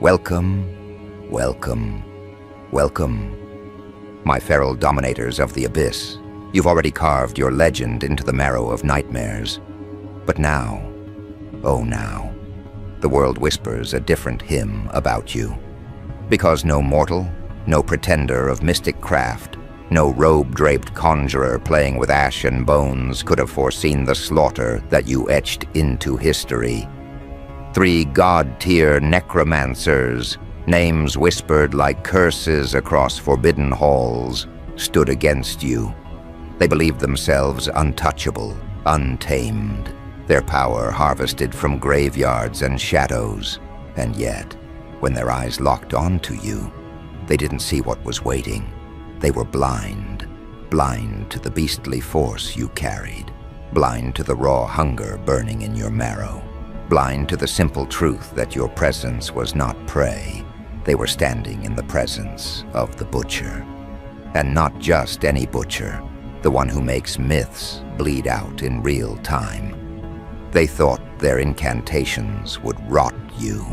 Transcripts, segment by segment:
Welcome, welcome, welcome. My feral dominators of the abyss, you've already carved your legend into the marrow of nightmares. But now, oh now, the world whispers a different hymn about you. Because no mortal, no pretender of mystic craft, no robe-draped conjurer playing with ash and bones could have foreseen the slaughter that you etched into history. 3 god-tier necromancers, names whispered like curses across forbidden halls, stood against you. They believed themselves untouchable, untamed, their power harvested from graveyards and shadows. And yet, when their eyes locked onto you, they didn't see what was waiting. They were blind, blind to the beastly force you carried, blind to the raw hunger burning in your marrow, blind to the simple truth that your presence was not prey. They were standing in the presence of the butcher. And not just any butcher, the one who makes myths bleed out in real time. They thought their incantations would rot you,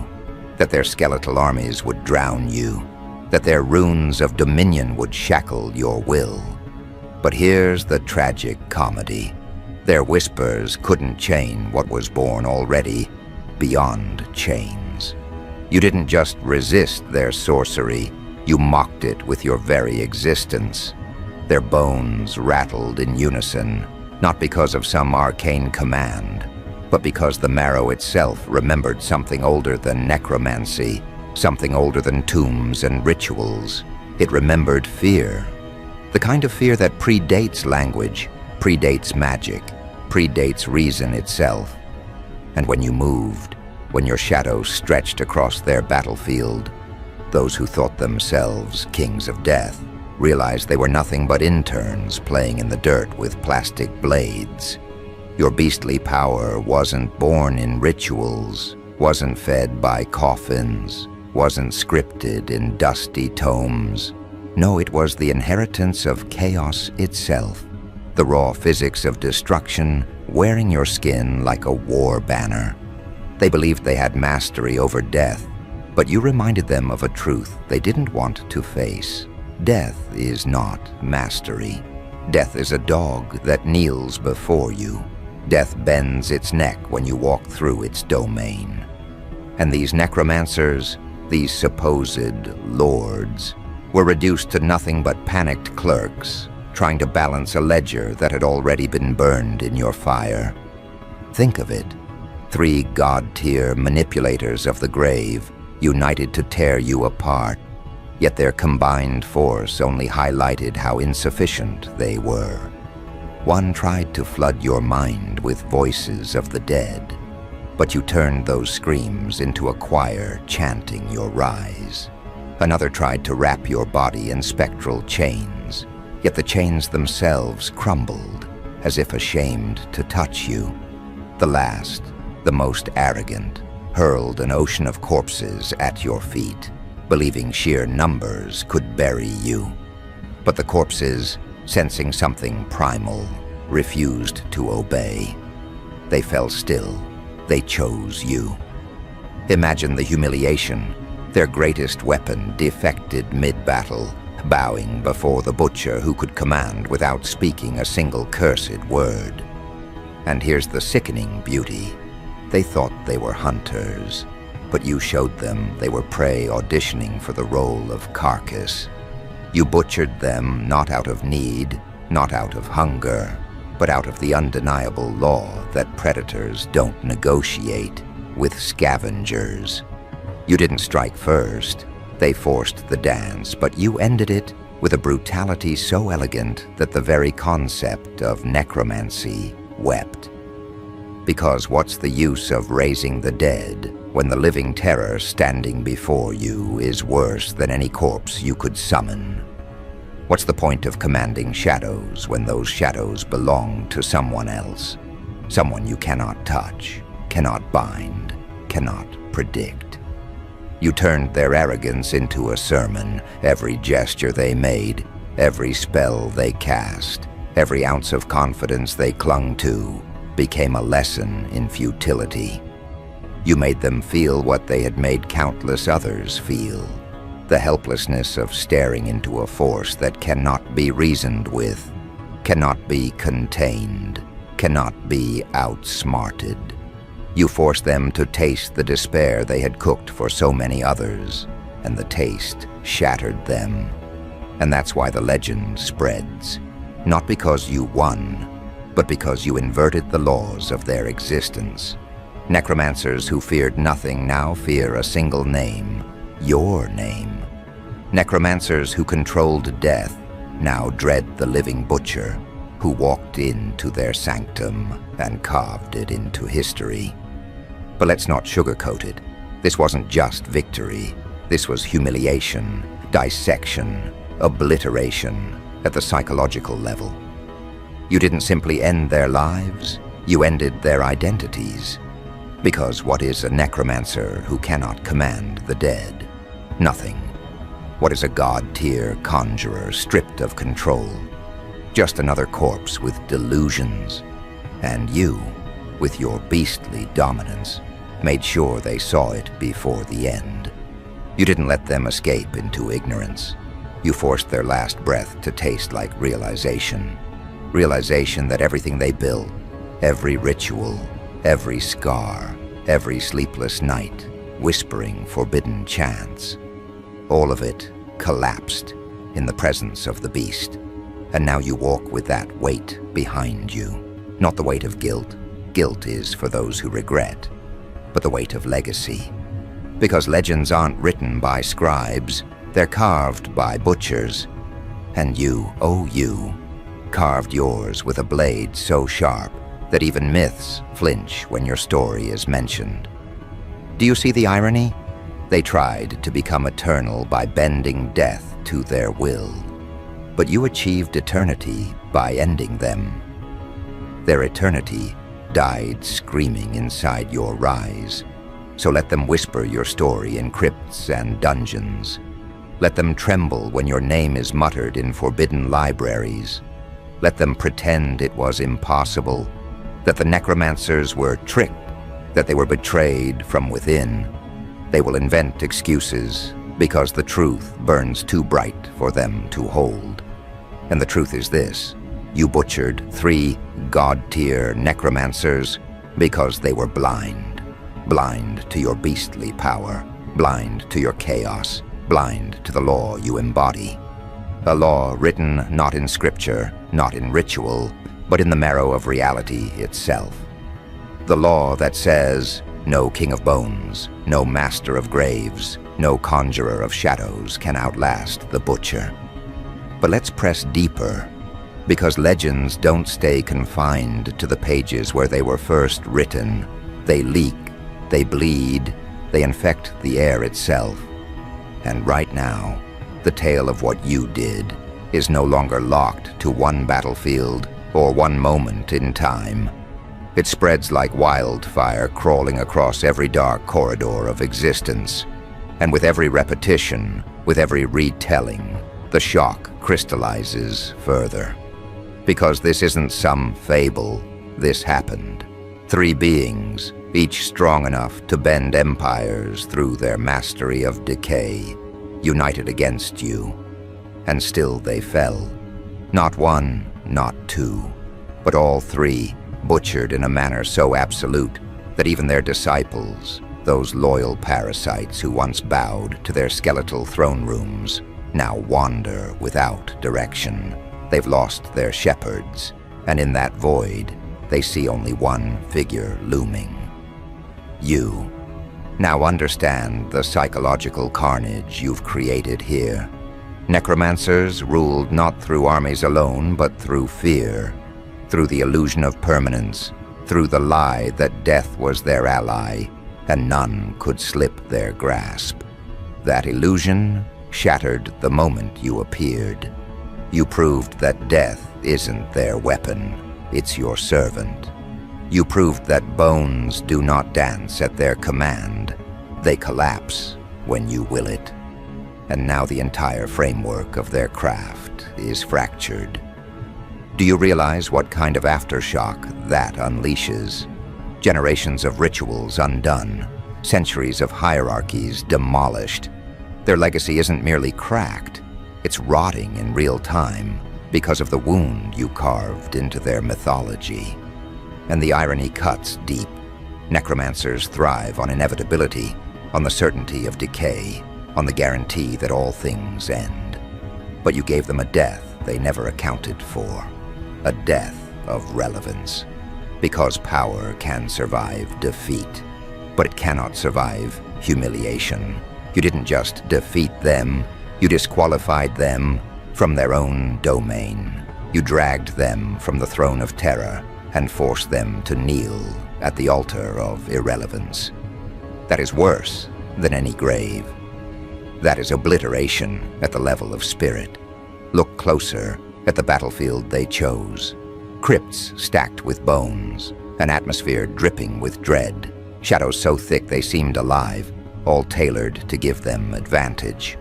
that their skeletal armies would drown you, that their runes of dominion would shackle your will. But here's the tragic comedy. Their whispers couldn't chain what was born already beyond chains. You didn't just resist their sorcery, you mocked it with your very existence. Their bones rattled in unison, not because of some arcane command, but because the marrow itself remembered something older than necromancy, something older than tombs and rituals. It remembered fear. The kind of fear that predates language, predates magic, predates reason itself. And when you moved, when your shadow stretched across their battlefield, those who thought themselves kings of death realized they were nothing but interns playing in the dirt with plastic blades. Your beastly power wasn't born in rituals, wasn't fed by coffins, wasn't scripted in dusty tomes. No, it was the inheritance of chaos itself, the raw physics of destruction wearing your skin like a war banner. They believed they had mastery over death, but you reminded them of a truth they didn't want to face. Death is not mastery. Death is a dog that kneels before you. Death bends its neck when you walk through its domain. And these necromancers, these supposed lords, were reduced to nothing but panicked clerks, trying to balance a ledger that had already been burned in your fire. Think of it. 3 god-tier manipulators of the grave, united to tear you apart, yet their combined force only highlighted how insufficient they were. One tried to flood your mind with voices of the dead, but you turned those screams into a choir chanting your rise. Another tried to wrap your body in spectral chains, yet the chains themselves crumbled, as if ashamed to touch you. The last, the most arrogant, hurled an ocean of corpses at your feet, believing sheer numbers could bury you. But the corpses, sensing something primal, refused to obey. They fell still. They chose you. Imagine the humiliation. Their greatest weapon defected mid-battle, bowing before the butcher who could command without speaking a single cursed word. And here's the sickening beauty. They thought they were hunters, but you showed them they were prey auditioning for the role of carcass. You butchered them not out of need, not out of hunger, but out of the undeniable law that predators don't negotiate with scavengers. You didn't strike first. They forced the dance, but you ended it with a brutality so elegant that the very concept of necromancy wept. Because what's the use of raising the dead when the living terror standing before you is worse than any corpse you could summon? What's the point of commanding shadows when those shadows belong to someone else? Someone you cannot touch, cannot bind, cannot predict. You turned their arrogance into a sermon. Every gesture they made, every spell they cast, every ounce of confidence they clung to became a lesson in futility. You made them feel what they had made countless others feel. The helplessness of staring into a force that cannot be reasoned with, cannot be contained, cannot be outsmarted. You forced them to taste the despair they had cooked for so many others, and the taste shattered them. And that's why the legend spreads. Not because you won, but because you inverted the laws of their existence. Necromancers who feared nothing now fear a single name, your name. Necromancers who controlled death now dread the living butcher who walked into their sanctum and carved it into history. But let's not sugarcoat it. This wasn't just victory. This was humiliation, dissection, obliteration at the psychological level. You didn't simply end their lives, you ended their identities. Because what is a necromancer who cannot command the dead? Nothing. What is a god-tier conjurer stripped of control? Just another corpse with delusions. And you, with your beastly dominance, made sure they saw it before the end. You didn't let them escape into ignorance. You forced their last breath to taste like realization. Realization that everything they built, every ritual, every scar, every sleepless night, whispering forbidden chants, all of it collapsed in the presence of the beast. And now you walk with that weight behind you. Not the weight of guilt. Guilt is for those who regret. But the weight of legacy. Because legends aren't written by scribes, they're carved by butchers. And you, oh you, carved yours with a blade so sharp that even myths flinch when your story is mentioned. Do you see the irony? They tried to become eternal by bending death to their will. But you achieved eternity by ending them. Their eternity died screaming inside your rise. So let them whisper your story in crypts and dungeons. Let them tremble when your name is muttered in forbidden libraries. Let them pretend it was impossible, that the necromancers were tricked, that they were betrayed from within. They will invent excuses because the truth burns too bright for them to hold. And the truth is this: you butchered 3 god-tier necromancers because they were blind. Blind to your beastly power, blind to your chaos, blind to the law you embody. A law written not in scripture, not in ritual, but in the marrow of reality itself. The law that says, no king of bones, no master of graves, no conjurer of shadows can outlast the butcher. But let's press deeper, because legends don't stay confined to the pages where they were first written. They leak, they bleed, they infect the air itself. And right now, the tale of what you did is no longer locked to one battlefield or one moment in time. It spreads like wildfire, crawling across every dark corridor of existence. And with every repetition, with every retelling, the shock crystallizes further. Because this isn't some fable, this happened. 3 beings, each strong enough to bend empires through their mastery of decay, united against you. And still they fell. Not 1, not 2, but all 3, butchered in a manner so absolute that even their disciples, those loyal parasites who once bowed to their skeletal throne rooms, now wander without direction. They've lost their shepherds, and in that void, they see only one figure looming. You. Now understand the psychological carnage you've created here. Necromancers ruled not through armies alone, but through fear, through the illusion of permanence, through the lie that death was their ally, and none could slip their grasp. That illusion shattered the moment you appeared. You proved that death isn't their weapon, it's your servant. You proved that bones do not dance at their command. They collapse when you will it. And now the entire framework of their craft is fractured. Do you realize what kind of aftershock that unleashes? Generations of rituals undone, centuries of hierarchies demolished. Their legacy isn't merely cracked, it's rotting in real time because of the wound you carved into their mythology. And the irony cuts deep. Necromancers thrive on inevitability, on the certainty of decay, on the guarantee that all things end. But you gave them a death they never accounted for, a death of relevance. Because power can survive defeat, but it cannot survive humiliation. You didn't just defeat them, you disqualified them from their own domain. You dragged them from the throne of terror and forced them to kneel at the altar of irrelevance. That is worse than any grave. That is obliteration at the level of spirit. Look closer at the battlefield they chose. Crypts stacked with bones, an atmosphere dripping with dread, shadows so thick they seemed alive, all tailored to give them advantage.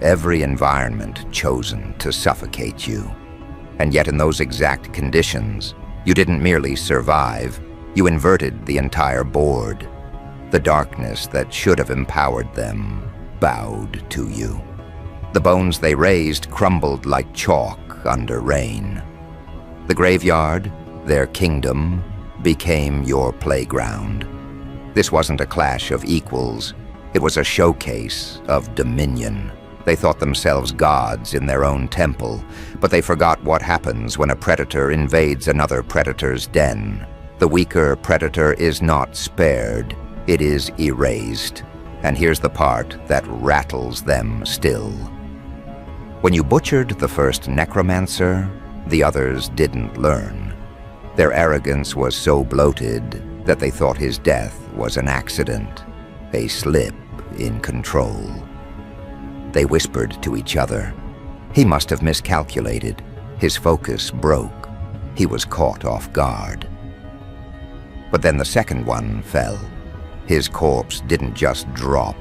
Every environment chosen to suffocate you. And yet in those exact conditions, you didn't merely survive, you inverted the entire board. The darkness that should have empowered them bowed to you. The bones they raised crumbled like chalk under rain. The graveyard, their kingdom, became your playground. This wasn't a clash of equals, it was a showcase of dominion. They thought themselves gods in their own temple, but they forgot what happens when a predator invades another predator's den. The weaker predator is not spared, it is erased. And here's the part that rattles them still. When you butchered the first necromancer, the others didn't learn. Their arrogance was so bloated that they thought his death was an accident, a slip in control. They whispered to each other. He must have miscalculated. His focus broke. He was caught off guard. But then the second one fell. His corpse didn't just drop.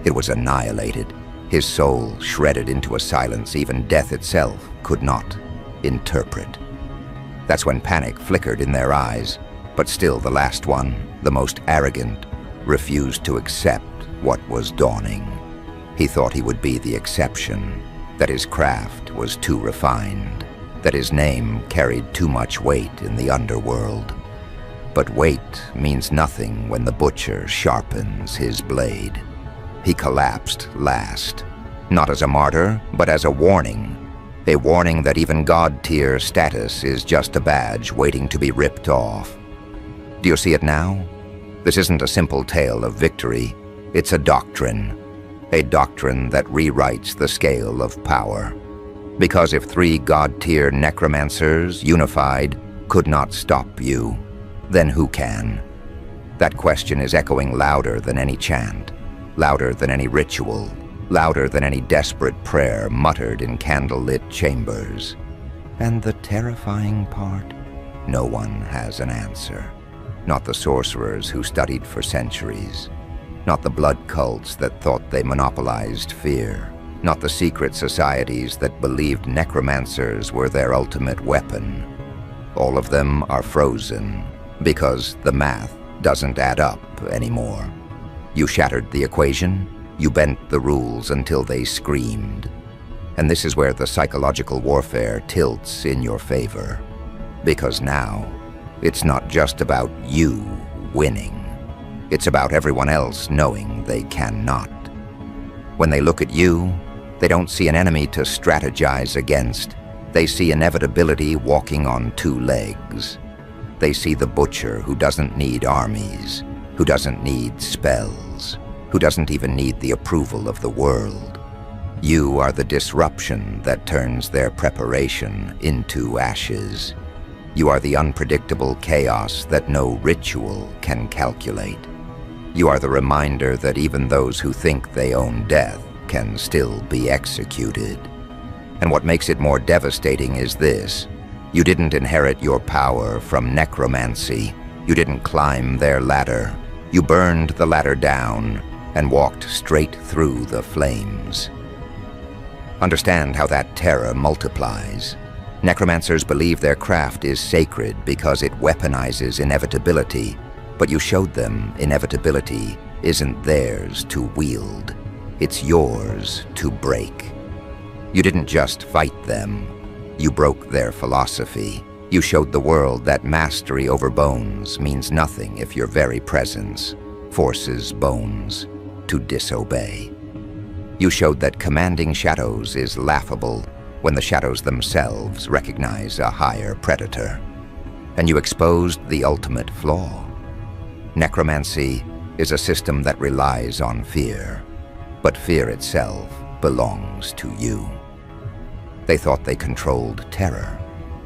It was annihilated. His soul shredded into a silence even death itself could not interpret. That's when panic flickered in their eyes, but still the last one, the most arrogant, refused to accept what was dawning. He thought he would be the exception, that his craft was too refined, that his name carried too much weight in the underworld. But weight means nothing when the butcher sharpens his blade. He collapsed last, not as a martyr, but as a warning that even God-tier status is just a badge waiting to be ripped off. Do you see it now? This isn't a simple tale of victory, it's a doctrine that rewrites the scale of power. Because if 3 God-tier necromancers, unified, could not stop you, then who can? That question is echoing louder than any chant, louder than any ritual, louder than any desperate prayer muttered in candle-lit chambers. And the terrifying part? No one has an answer. Not the sorcerers who studied for centuries. Not the blood cults that thought they monopolized fear. Not the secret societies that believed necromancers were their ultimate weapon. All of them are frozen because the math doesn't add up anymore. You shattered the equation, you bent the rules until they screamed. And this is where the psychological warfare tilts in your favor. Because now, it's not just about you winning. It's about everyone else knowing they cannot. When they look at you, they don't see an enemy to strategize against. They see inevitability walking on 2 legs. They see the butcher who doesn't need armies, who doesn't need spells, who doesn't even need the approval of the world. You are the disruption that turns their preparation into ashes. You are the unpredictable chaos that no ritual can calculate. You are the reminder that even those who think they own death can still be executed. And what makes it more devastating is this. You didn't inherit your power from necromancy. You didn't climb their ladder. You burned the ladder down and walked straight through the flames. Understand how that terror multiplies. Necromancers believe their craft is sacred because it weaponizes inevitability, but you showed them inevitability isn't theirs to wield. It's yours to break. You didn't just fight them. You broke their philosophy. You showed the world that mastery over bones means nothing if your very presence forces bones to disobey. You showed that commanding shadows is laughable when the shadows themselves recognize a higher predator. And you exposed the ultimate flaw. Necromancy is a system that relies on fear, but fear itself belongs to you. They thought they controlled terror,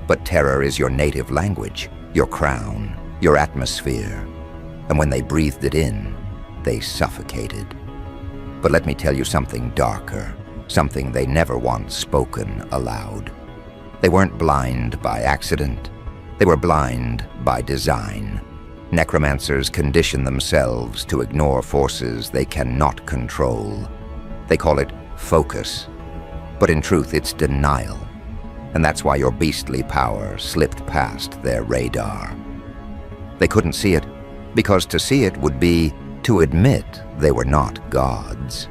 but terror is your native language, your crown, your atmosphere. And when they breathed it in, they suffocated. But let me tell you something darker, something they never once spoken aloud. They weren't blind by accident. They were blind by design. Necromancers condition themselves to ignore forces they cannot control. They call it focus, but in truth it's denial. And that's why your beastly power slipped past their radar. They couldn't see it, because to see it would be to admit they were not gods.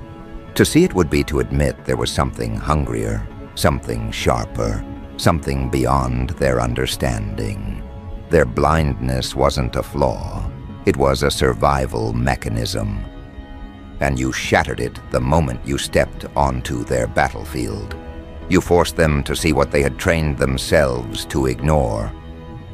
To see it would be to admit there was something hungrier, something sharper, something beyond their understanding. Their blindness wasn't a flaw, it was a survival mechanism. And you shattered it the moment you stepped onto their battlefield. You forced them to see what they had trained themselves to ignore.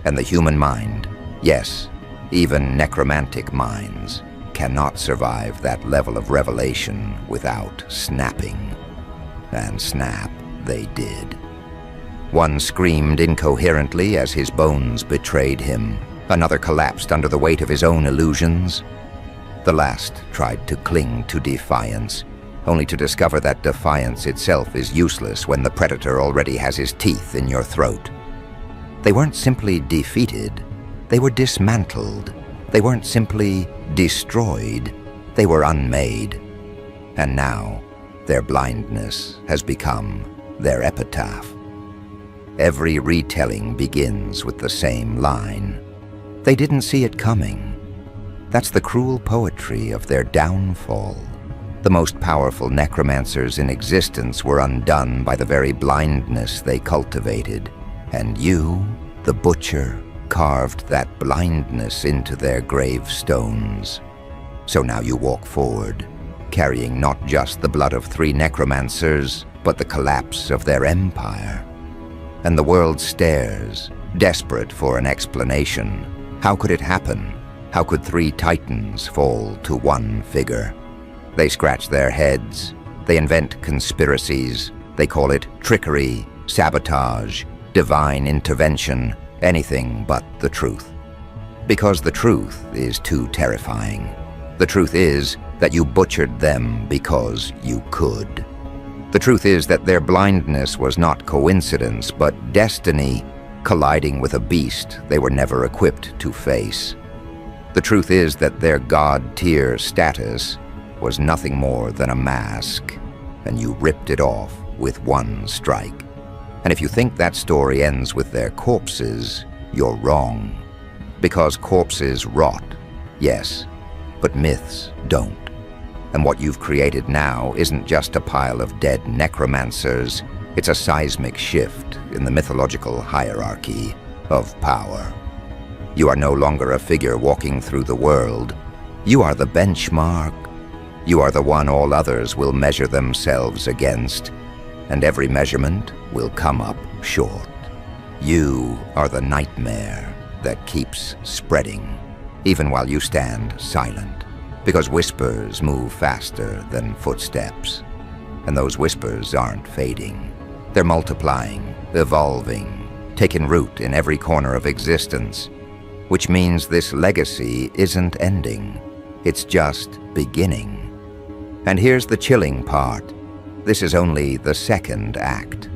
And the human mind, yes, even necromantic minds, cannot survive that level of revelation without snapping. And snap they did. One screamed incoherently as his bones betrayed him. Another collapsed under the weight of his own illusions. The last tried to cling to defiance, only to discover that defiance itself is useless when the predator already has his teeth in your throat. They weren't simply defeated, they were dismantled. They weren't simply destroyed, they were unmade. And now, their blindness has become their epitaph. Every retelling begins with the same line. They didn't see it coming. That's the cruel poetry of their downfall. The most powerful necromancers in existence were undone by the very blindness they cultivated. And you, the butcher, carved that blindness into their gravestones. So now you walk forward, carrying not just the blood of 3 necromancers, but the collapse of their empire. And the world stares, desperate for an explanation. How could it happen? How could 3 titans fall to one figure? They scratch their heads, they invent conspiracies, they call it trickery, sabotage, divine intervention, anything but the truth. Because the truth is too terrifying. The truth is that you butchered them because you could. The truth is that their blindness was not coincidence, but destiny colliding with a beast they were never equipped to face. The truth is that their god-tier status was nothing more than a mask, and you ripped it off with one strike. And if you think that story ends with their corpses, you're wrong. Because corpses rot, yes, but myths don't. And what you've created now isn't just a pile of dead necromancers, it's a seismic shift in the mythological hierarchy of power. You are no longer a figure walking through the world. You are the benchmark. You are the one all others will measure themselves against, and every measurement will come up short. You are the nightmare that keeps spreading, even while you stand silent. Because whispers move faster than footsteps. And those whispers aren't fading. They're multiplying, evolving, taking root in every corner of existence. Which means this legacy isn't ending. It's just beginning. And here's the chilling part. This is only the second act.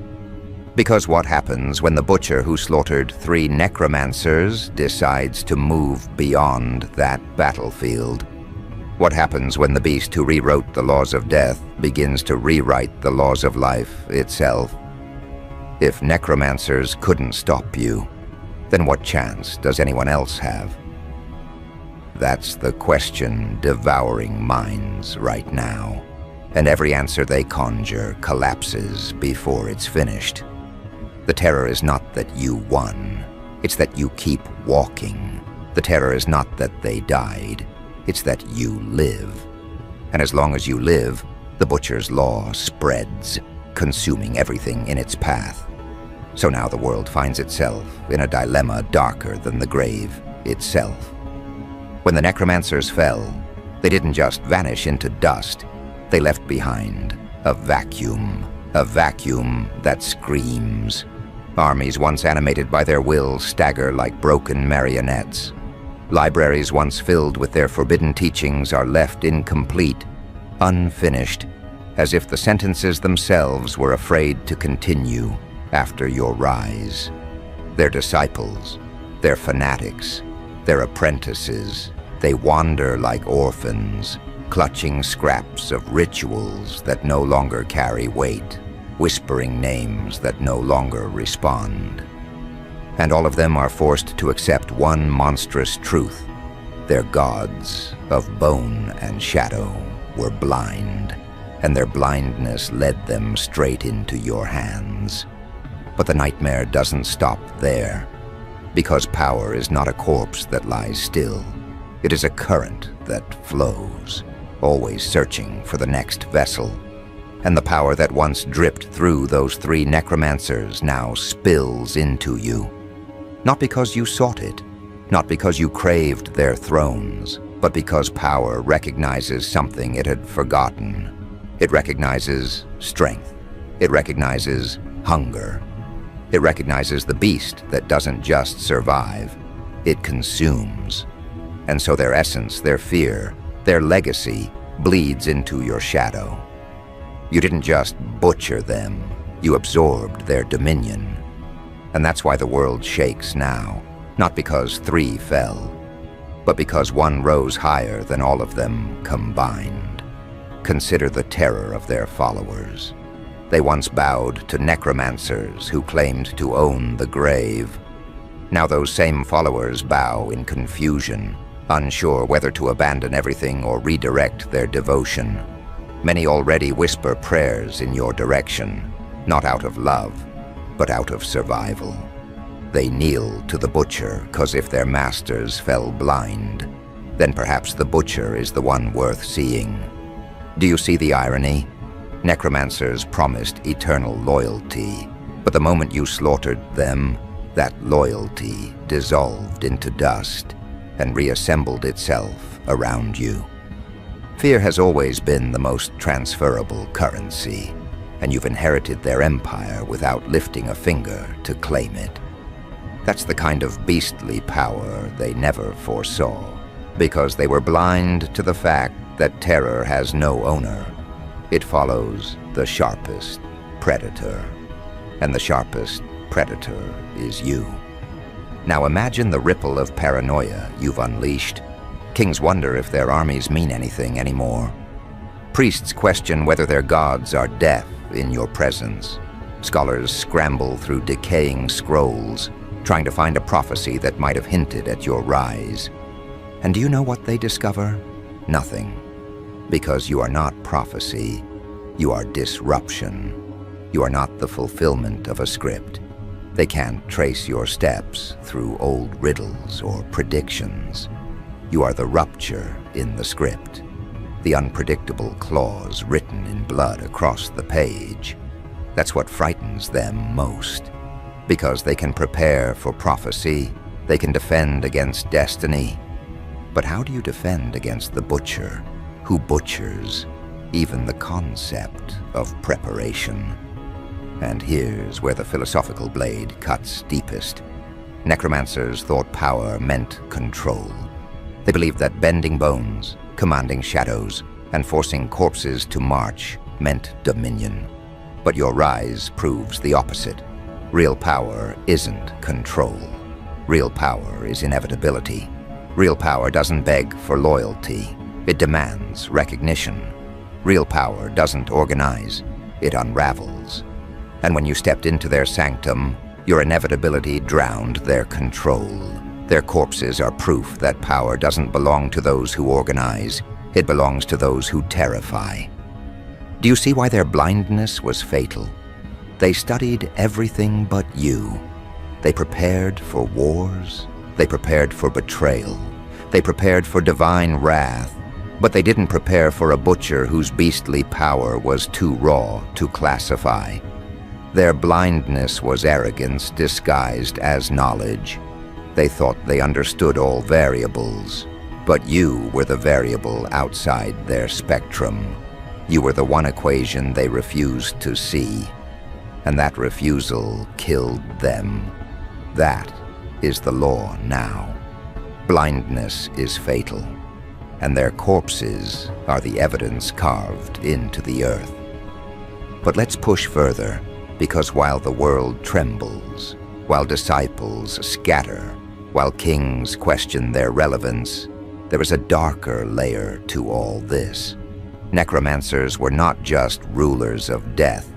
Because what happens when the butcher who slaughtered 3 necromancers decides to move beyond that battlefield? What happens when the beast who rewrote the laws of death begins to rewrite the laws of life itself? If necromancers couldn't stop you, then what chance does anyone else have? That's the question devouring minds right now, and every answer they conjure collapses before it's finished. The terror is not that you won, it's that you keep walking. The terror is not that they died, it's that you live. And as long as you live, the butcher's law spreads, consuming everything in its path. So now the world finds itself in a dilemma darker than the grave itself. When the necromancers fell, they didn't just vanish into dust. They left behind a vacuum that screams. Armies once animated by their will stagger like broken marionettes. Libraries once filled with their forbidden teachings are left incomplete, unfinished, as if the sentences themselves were afraid to continue after your rise. Their disciples, their fanatics, their apprentices, they wander like orphans, clutching scraps of rituals that no longer carry weight, whispering names that no longer respond. And all of them are forced to accept one monstrous truth. Their gods of bone and shadow were blind, and their blindness led them straight into your hands. But the nightmare doesn't stop there, because power is not a corpse that lies still. It is a current that flows, always searching for the next vessel. And the power that once dripped through those 3 necromancers now spills into you. Not because you sought it, not because you craved their thrones, but because power recognizes something it had forgotten. It recognizes strength. It recognizes hunger. It recognizes the beast that doesn't just survive, it consumes. And so their essence, their fear, their legacy bleeds into your shadow. You didn't just butcher them, you absorbed their dominion. And that's why the world shakes now, not because 3 fell, but because one rose higher than all of them combined. Consider the terror of their followers. They once bowed to necromancers who claimed to own the grave. Now those same followers bow in confusion, unsure whether to abandon everything or redirect their devotion. Many already whisper prayers in your direction, not out of love, but out of survival. They kneel to the butcher, 'cause if their masters fell blind, then perhaps the butcher is the one worth seeing. Do you see the irony? Necromancers promised eternal loyalty, but the moment you slaughtered them, that loyalty dissolved into dust and reassembled itself around you. Fear has always been the most transferable currency, and you've inherited their empire without lifting a finger to claim it. That's the kind of beastly power they never foresaw, because they were blind to the fact that terror has no owner. It follows the sharpest predator, and the sharpest predator is you. Now imagine the ripple of paranoia you've unleashed. Kings wonder if their armies mean anything anymore. Priests question whether their gods are deaf in your presence. Scholars scramble through decaying scrolls, trying to find a prophecy that might have hinted at your rise. And do you know what they discover? Nothing. Because you are not prophecy, you are disruption. You are not the fulfillment of a script. They can't trace your steps through old riddles or predictions. You are the rupture in the script, the unpredictable clause written in blood across the page. That's what frightens them most, because they can prepare for prophecy, they can defend against destiny. But how do you defend against the butcher, who butchers even the concept of preparation? And here's where the philosophical blade cuts deepest. Necromancers thought power meant control. They believed that bending bones, commanding shadows, and forcing corpses to march meant dominion. But your rise proves the opposite. Real power isn't control. Real power is inevitability. Real power doesn't beg for loyalty. It demands recognition. Real power doesn't organize. It unravels. And when you stepped into their sanctum, your inevitability drowned their control. Their corpses are proof that power doesn't belong to those who organize. It belongs to those who terrify. Do you see why their blindness was fatal? They studied everything but you. They prepared for wars. They prepared for betrayal. They prepared for divine wrath. But they didn't prepare for a butcher whose beastly power was too raw to classify. Their blindness was arrogance disguised as knowledge. They thought they understood all variables, but you were the variable outside their spectrum. You were the one equation they refused to see, and that refusal killed them. That is the law now. Blindness is fatal, and their corpses are the evidence carved into the earth. But let's push further, because while the world trembles, while disciples scatter, while kings question their relevance, there is a darker layer to all this. Necromancers were not just rulers of death,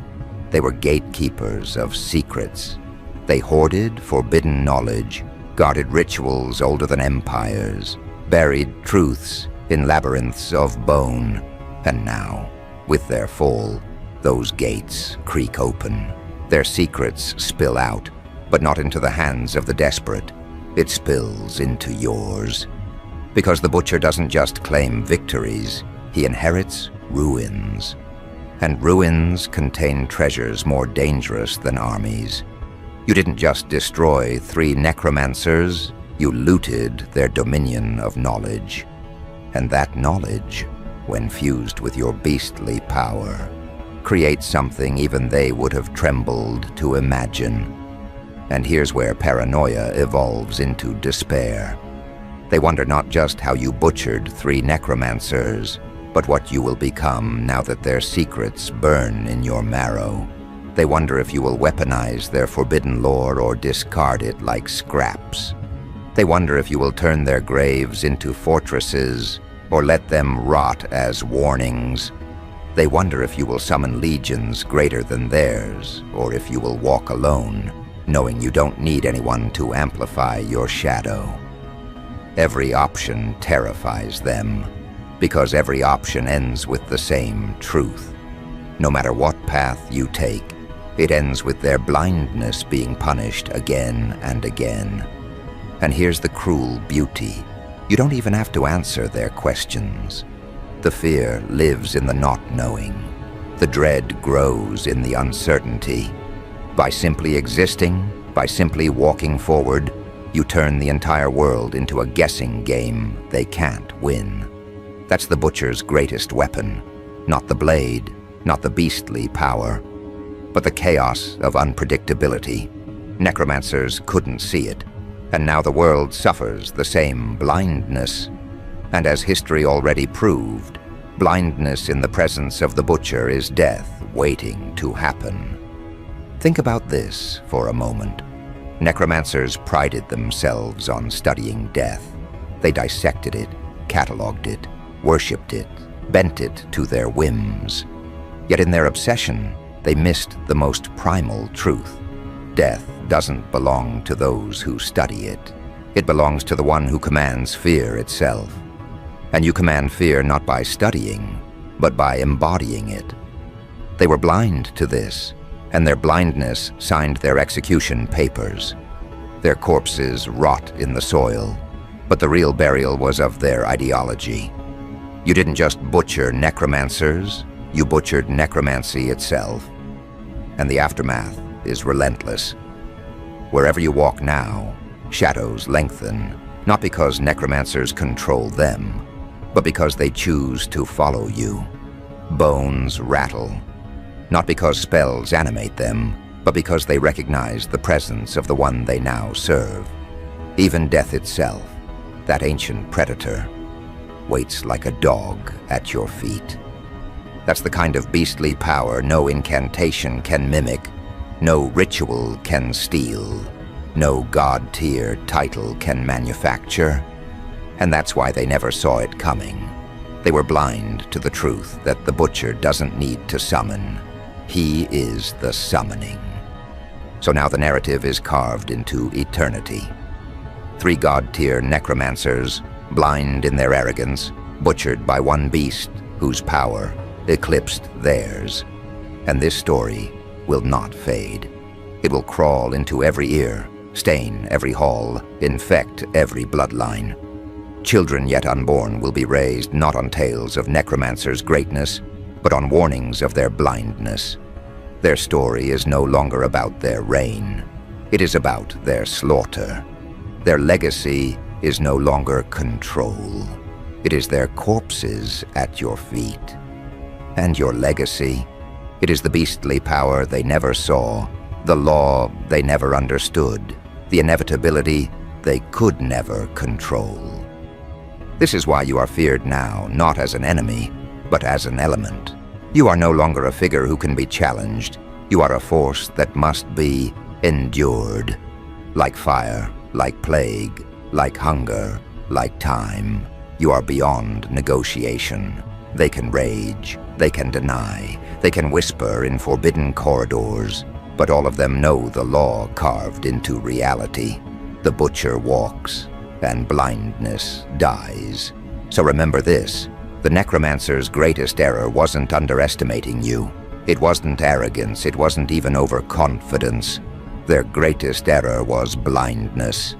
they were gatekeepers of secrets. They hoarded forbidden knowledge, guarded rituals older than empires, buried truths in labyrinths of bone, and now, with their fall, those gates creak open. Their secrets spill out, but not into the hands of the desperate. It spills into yours. Because the butcher doesn't just claim victories, he inherits ruins. And ruins contain treasures more dangerous than armies. You didn't just destroy 3 necromancers, you looted their dominion of knowledge. And that knowledge, when fused with your beastly power, creates something even they would have trembled to imagine. And here's where paranoia evolves into despair. They wonder not just how you butchered 3 necromancers, but what you will become now that their secrets burn in your marrow. They wonder if you will weaponize their forbidden lore or discard it like scraps. They wonder if you will turn their graves into fortresses or let them rot as warnings. They wonder if you will summon legions greater than theirs, or if you will walk alone, knowing you don't need anyone to amplify your shadow. Every option terrifies them, because every option ends with the same truth. No matter what path you take, it ends with their blindness being punished again and again. And here's the cruel beauty. You don't even have to answer their questions. The fear lives in the not knowing. The dread grows in the uncertainty. By simply existing, by simply walking forward, you turn the entire world into a guessing game they can't win. That's the butcher's greatest weapon. Not the blade, not the beastly power, but the chaos of unpredictability. Necromancers couldn't see it, and now the world suffers the same blindness. And as history already proved, blindness in the presence of the butcher is death waiting to happen. Think about this for a moment. Necromancers prided themselves on studying death. They dissected it, catalogued it, worshipped it, bent it to their whims. Yet in their obsession, they missed the most primal truth. Death doesn't belong to those who study it. It belongs to the one who commands fear itself. And you command fear not by studying, but by embodying it. They were blind to this, and their blindness signed their execution papers. Their corpses rot in the soil, but the real burial was of their ideology. You didn't just butcher necromancers, you butchered necromancy itself. And the aftermath is relentless. Wherever you walk now, shadows lengthen, not because necromancers control them, but because they choose to follow you. Bones rattle, not because spells animate them, but because they recognize the presence of the one they now serve. Even death itself, that ancient predator, waits like a dog at your feet. That's the kind of beastly power no incantation can mimic, no ritual can steal, no god-tier title can manufacture. And that's why they never saw it coming. They were blind to the truth that the butcher doesn't need to summon. He is the summoning. So now the narrative is carved into eternity. 3 god-tier necromancers, blind in their arrogance, butchered by one beast whose power eclipsed theirs. And this story will not fade. It will crawl into every ear, stain every hall, infect every bloodline. Children yet unborn will be raised not on tales of necromancers' greatness, but on warnings of their blindness. Their story is no longer about their reign. It is about their slaughter. Their legacy is no longer control. It is their corpses at your feet. And your legacy? It is the beastly power they never saw, the law they never understood, the inevitability they could never control. This is why you are feared now, not as an enemy, but as an element. You are no longer a figure who can be challenged. You are a force that must be endured. Like fire, like plague, like hunger, like time. You are beyond negotiation. They can rage, they can deny, they can whisper in forbidden corridors, but all of them know the law carved into reality. The butcher walks, and blindness dies. So remember this, the necromancer's greatest error wasn't underestimating you. It wasn't arrogance, it wasn't even overconfidence. Their greatest error was blindness.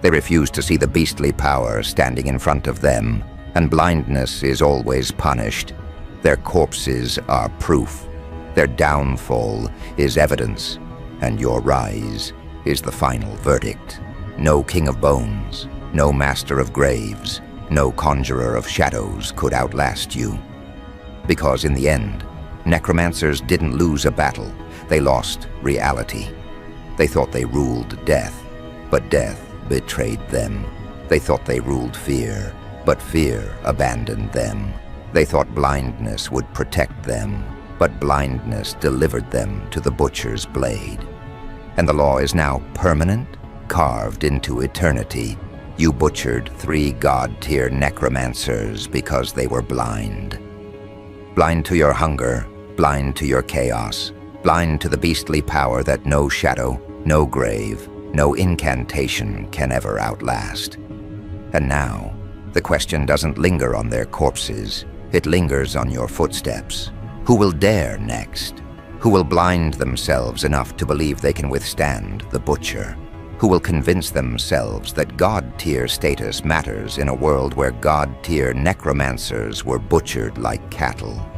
They refused to see the beastly power standing in front of them, and blindness is always punished. Their corpses are proof. Their downfall is evidence, and your rise is the final verdict. No king of bones, no master of graves, no conjurer of shadows could outlast you. Because in the end, necromancers didn't lose a battle, they lost reality. They thought they ruled death, but death betrayed them. They thought they ruled fear, but fear abandoned them. They thought blindness would protect them, but blindness delivered them to the butcher's blade. And the law is now permanent, carved into eternity. You butchered 3 god-tier necromancers because they were blind. Blind to your hunger, blind to your chaos, blind to the beastly power that no shadow, no grave, no incantation can ever outlast. And now, the question doesn't linger on their corpses, it lingers on your footsteps. Who will dare next? Who will blind themselves enough to believe they can withstand the butcher? Who will convince themselves that god-tier status matters in a world where god-tier necromancers were butchered like cattle?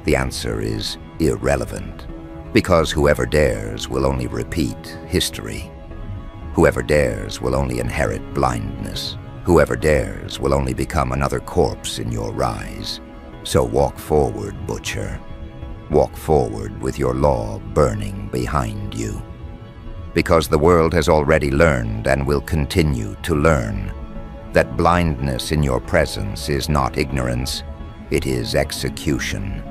The answer is irrelevant, because whoever dares will only repeat history. Whoever dares will only inherit blindness. Whoever dares will only become another corpse in your rise. So walk forward, butcher. Walk forward with your law burning behind you. Because the world has already learned and will continue to learn that blindness in your presence is not ignorance, it is execution.